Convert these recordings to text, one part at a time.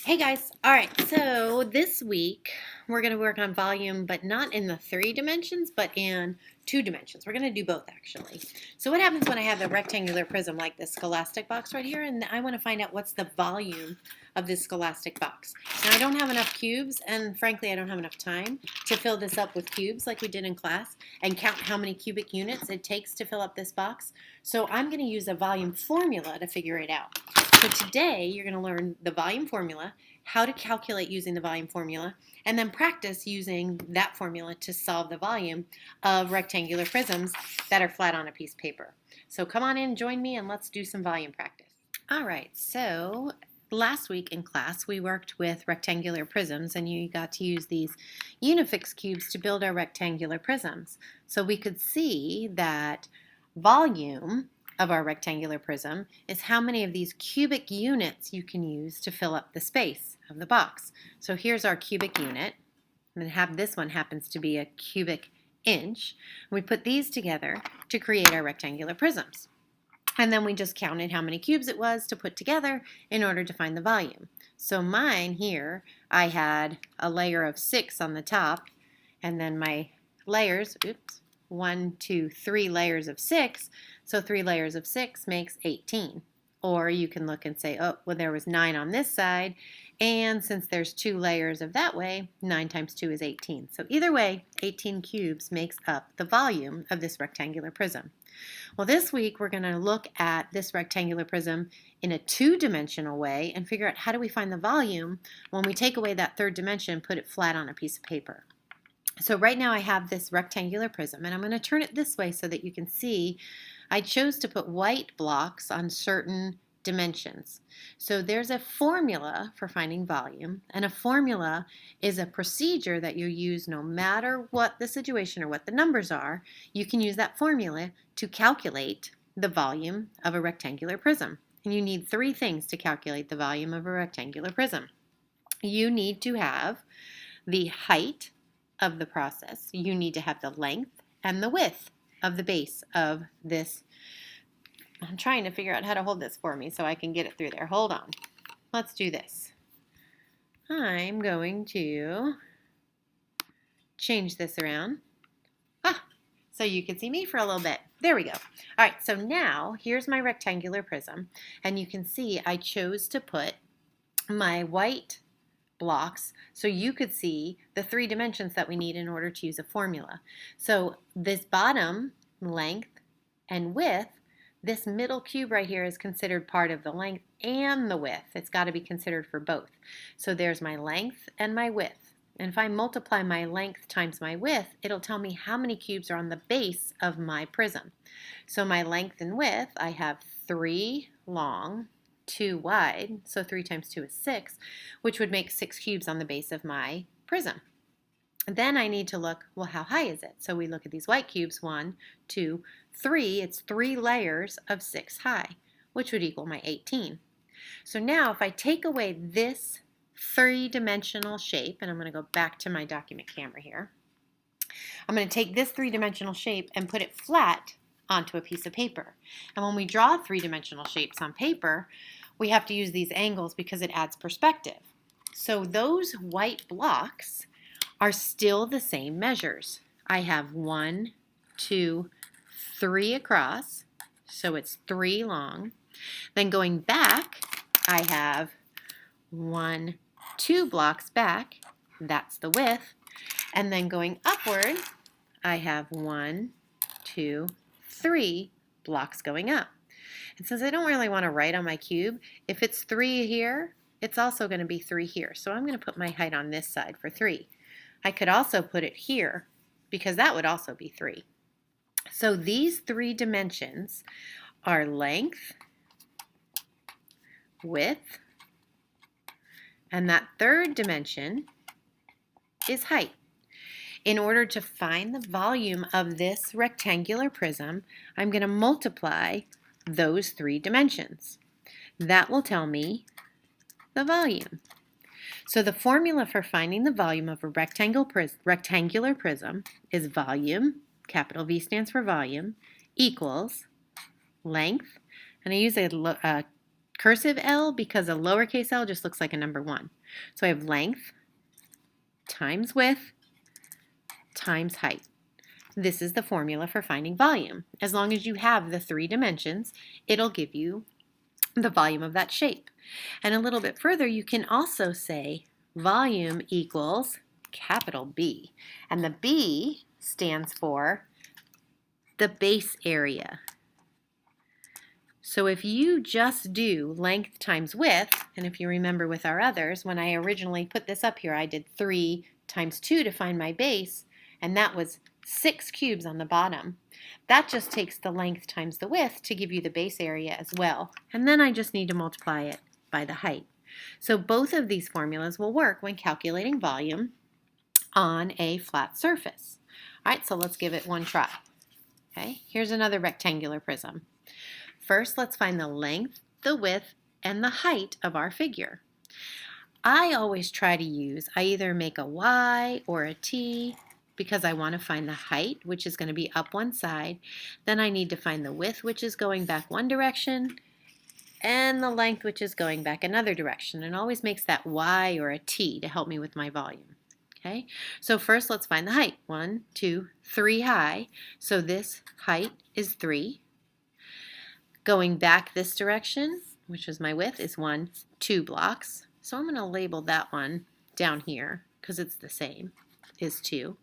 Hey guys, all right, so this week we're going to work on volume, but not in the 3 dimensions, but in 2 dimensions. We're going to do both actually. So what happens when I have a rectangular prism like this scholastic box right here, and I want to find out what's the volume of this scholastic box. Now I don't have enough cubes, and frankly I don't have enough time to fill this up with cubes like we did in class and count how many cubic units it takes to fill up this box. So I'm going to use a volume formula to figure it out. So today you're going to learn the volume formula, how to calculate using the volume formula, and then practice using that formula to solve the volume of rectangular prisms that are flat on a piece of paper. So come on in, join me, and let's do some volume practice. All right, so last week in class we worked with rectangular prisms, and you got to use these Unifix cubes to build our rectangular prisms. So we could see that volume of our rectangular prism is how many of these cubic units you can use to fill up the space of the box. So here's our cubic unit, and this one happens to be a cubic inch. We put these together to create our rectangular prisms. And then we just counted how many cubes it was to put together in order to find the volume. So mine here, I had a layer of 6 on the top, and then my layers, 1, 2, 3 layers of 6. So 3 layers of 6 makes 18. Or you can look and say, oh, well, there was 9 on this side. And since there's 2 layers of that way, 9 times 2 is 18. So either way, 18 cubes makes up the volume of this rectangular prism. Well, this week we're going to look at this rectangular prism in a 2-dimensional way and figure out how do we find the volume when we take away that 3rd dimension and put it flat on a piece of paper. So right now I have this rectangular prism, and I'm going to turn it this way so that you can see I chose to put white blocks on certain dimensions. So there's a formula for finding volume, and a formula is a procedure that you use no matter what the situation or what the numbers are. You can use that formula to calculate the volume of a rectangular prism. And you need 3 things to calculate the volume of a rectangular prism. You need to have the height of the process. You need to have the length and the width of the base of this. I'm trying to figure out how to hold this for me so I can get it through there. Hold on. Let's do this. I'm going to change this around. So you can see me for a little bit. There we go. All right, so now here's my rectangular prism, and you can see I chose to put my white blocks so you could see the 3 dimensions that we need in order to use a formula. So this bottom length and width, this middle cube right here is considered part of the length and the width. It's got to be considered for both. So there's my length and my width. And if I multiply my length times my width, it'll tell me how many cubes are on the base of my prism. So my length and width, I have 3 long, 2 wide, so 3 times 2 is 6, which would make 6 cubes on the base of my prism. Then I need to look, well, how high is it? So we look at these white cubes, 1, 2, 3. It's 3 layers of 6 high, which would equal my 18. So now if I take away this 3-dimensional shape, and I'm going to go back to my document camera here, I'm going to take this 3-dimensional shape and put it flat onto a piece of paper. And when we draw 3-dimensional shapes on paper, we have to use these angles because it adds perspective. So those white blocks are still the same measures. I have 1, 2, 3 across, so it's 3 long. Then going back, I have 1, 2 blocks back, that's the width. And then going upward, I have 1, 2, 3 blocks going up. And since I don't really want to write on my cube, if it's 3 here, it's also going to be 3 here. So I'm going to put my height on this side for 3. I could also put it here because that would also be 3. So these 3 dimensions are length, width, and that 3rd dimension is height. In order to find the volume of this rectangular prism, I'm going to multiply those 3 dimensions. That will tell me the volume. So the formula for finding the volume of a rectangular prism is volume, capital V stands for volume, equals length, and I use a cursive L because a lowercase l just looks like a number 1. So I have length times width times height. This is the formula for finding volume. As long as you have the 3 dimensions, it'll give you the volume of that shape. And a little bit further, you can also say volume equals capital B. And the B stands for the base area. So if you just do length times width, and if you remember with our others, when I originally put this up here, I did 3 times 2 to find my base, and that was 6 cubes on the bottom. That just takes the length times the width to give you the base area as well. And then I just need to multiply it by the height. So both of these formulas will work when calculating volume on a flat surface. All right, so let's give it one try. Okay, here's another rectangular prism. First, let's find the length, the width, and the height of our figure. I always try to use, I either make a Y or a T because I want to find the height, which is going to be up one side. Then I need to find the width, which is going back one direction, and the length, which is going back another direction. And always makes that Y or a T to help me with my volume. Okay, so first let's find the height. 1, 2, 3 high. So this height is 3. Going back this direction, which is my width, is 1, 2 blocks. So I'm going to label that one down here because it's the same, is 2.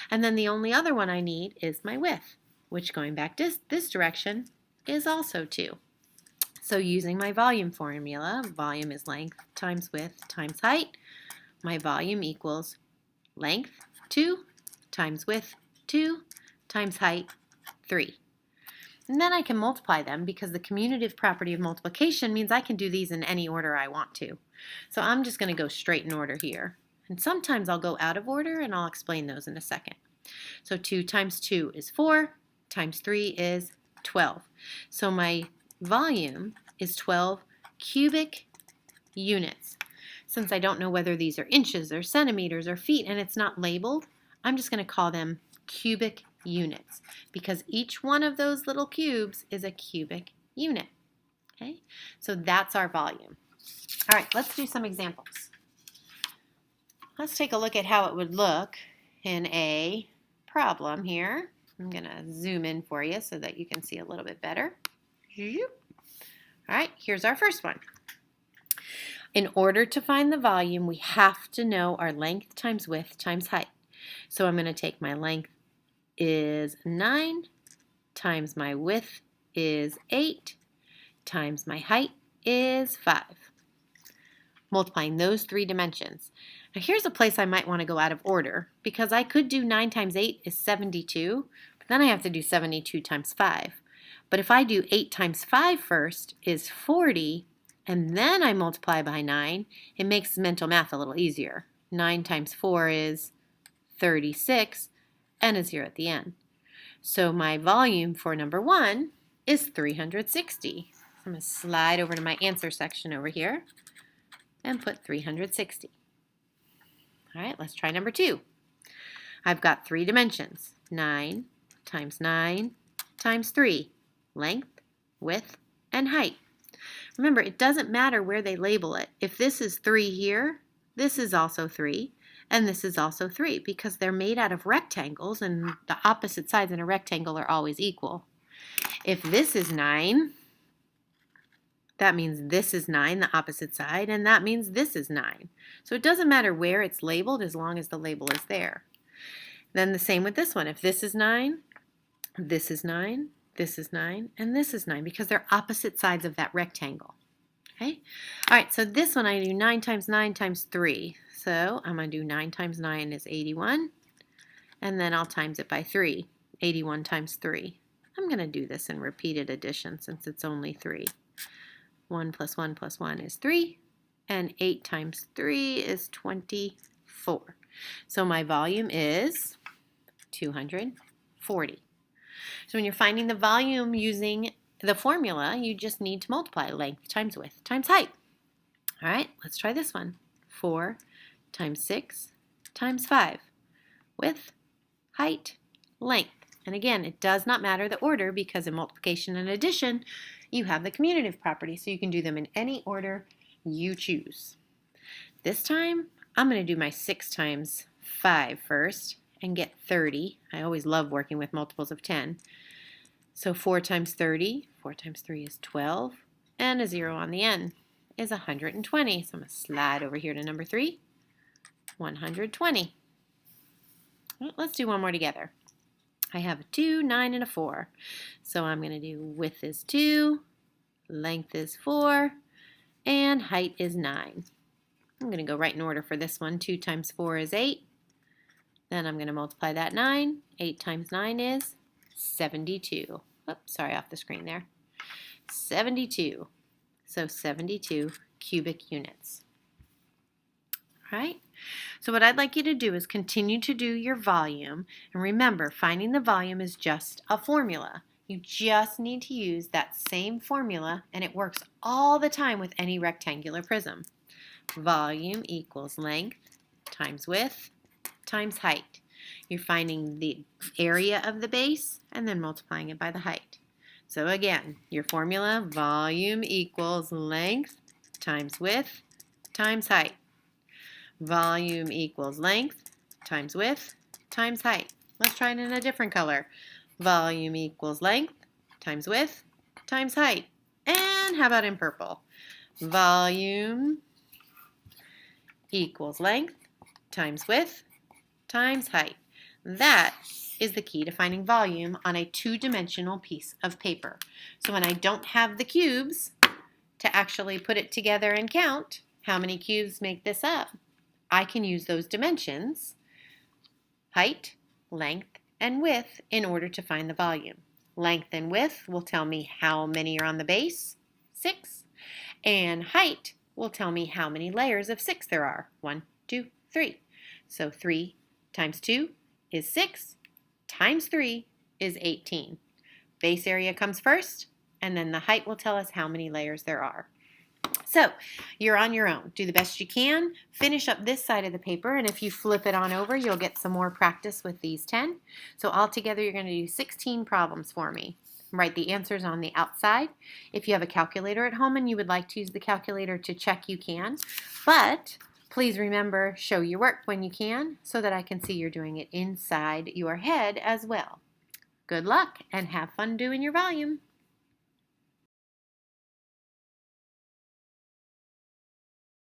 And then the only other one I need is my width, which going back this direction is also 2. So using my volume formula, volume is length times width times height. My volume equals length 2 times width 2 times height 3. And then I can multiply them because the commutative property of multiplication means I can do these in any order I want to. So I'm just going to go straight in order here. And sometimes I'll go out of order, and I'll explain those in a second. So 2 times 2 is 4, times 3 is 12. So my volume is 12 cubic units. Since I don't know whether these are inches or centimeters or feet and it's not labeled, I'm just going to call them cubic units because each one of those little cubes is a cubic unit. Okay, so that's our volume. All right, let's do some examples. Let's take a look at how it would look in a problem here. I'm going to zoom in for you so that you can see a little bit better. All right, here's our first one. In order to find the volume, we have to know our length times width times height. So I'm going to take my length is 9 times my width is 8 times my height is 5. Multiplying those 3 dimensions. Now here's a place I might want to go out of order because I could do 9 times 8 is 72, but then I have to do 72 times 5. But if I do 8 times 5 first is 40, and then I multiply by 9, it makes mental math a little easier. 9 times 4 is 36, and a 0 at the end. So my volume for number 1 is 360. I'm going to slide over to my answer section over here and put 360. All right, let's try number 2. I've got 3 dimensions, 9 times 9 times 3, length, width, and height. Remember, it doesn't matter where they label it. If this is 3 here, this is also 3, and this is also 3 because they're made out of rectangles and the opposite sides in a rectangle are always equal. If this is 9, that means this is 9, the opposite side, and that means this is 9. So it doesn't matter where it's labeled as long as the label is there. Then the same with this one. If this is 9, this is 9, this is 9, and this is 9 because they're opposite sides of that rectangle. Okay? All right, so this one I do 9 times 9 times 3. So I'm going to do 9 times 9 is 81, and then I'll times it by 3. 81 times 3. I'm going to do this in repeated addition since it's only 3. 1 plus 1 plus 1 is 3, and 8 times 3 is 24. So my volume is 240. So when you're finding the volume using the formula, you just need to multiply length times width times height. All right, let's try this one. 4 times 6 times 5. Width, height, length. And again, it does not matter the order because in multiplication and addition, you have the commutative property, so you can do them in any order you choose. This time, I'm going to do my 6 times 5 first and get 30. I always love working with multiples of 10. So 4 times 30, 4 times 3 is 12, and a 0 on the end is 120. So I'm going to slide over here to number 3, 120. Well, let's do one more together. I have a 2, 9, and a 4. So I'm going to do width is 2, length is 4, and height is 9. I'm going to go right in order for this one. 2 times 4 is 8. Then I'm going to multiply that 9. 8 times 9 is 72. Oops, sorry, off the screen there. 72. So 72 cubic units. All right. So what I'd like you to do is continue to do your volume. And remember, finding the volume is just a formula. You just need to use that same formula, and it works all the time with any rectangular prism. Volume equals length times width times height. You're finding the area of the base and then multiplying it by the height. So again, your formula, volume equals length times width times height. Volume equals length times width times height. Let's try it in a different color. Volume equals length times width times height. And how about in purple? Volume equals length times width times height. That is the key to finding volume on a two-dimensional piece of paper. So when I don't have the cubes to actually put it together and count how many cubes make this up, I can use those dimensions, height, length, and width, in order to find the volume. Length and width will tell me how many are on the base, 6, and height will tell me how many layers of 6 there are, 1, 2, 3. So 3 times 2 is 6, times 3 is 18. Base area comes first, and then the height will tell us how many layers there are. So you're on your own. Do the best you can. Finish up this side of the paper, and if you flip it on over, you'll get some more practice with these 10. So altogether, you're going to do 16 problems for me. Write the answers on the outside. If you have a calculator at home and you would like to use the calculator to check, you can. But please remember, show your work when you can so that I can see you're doing it inside your head as well. Good luck and have fun doing your volume.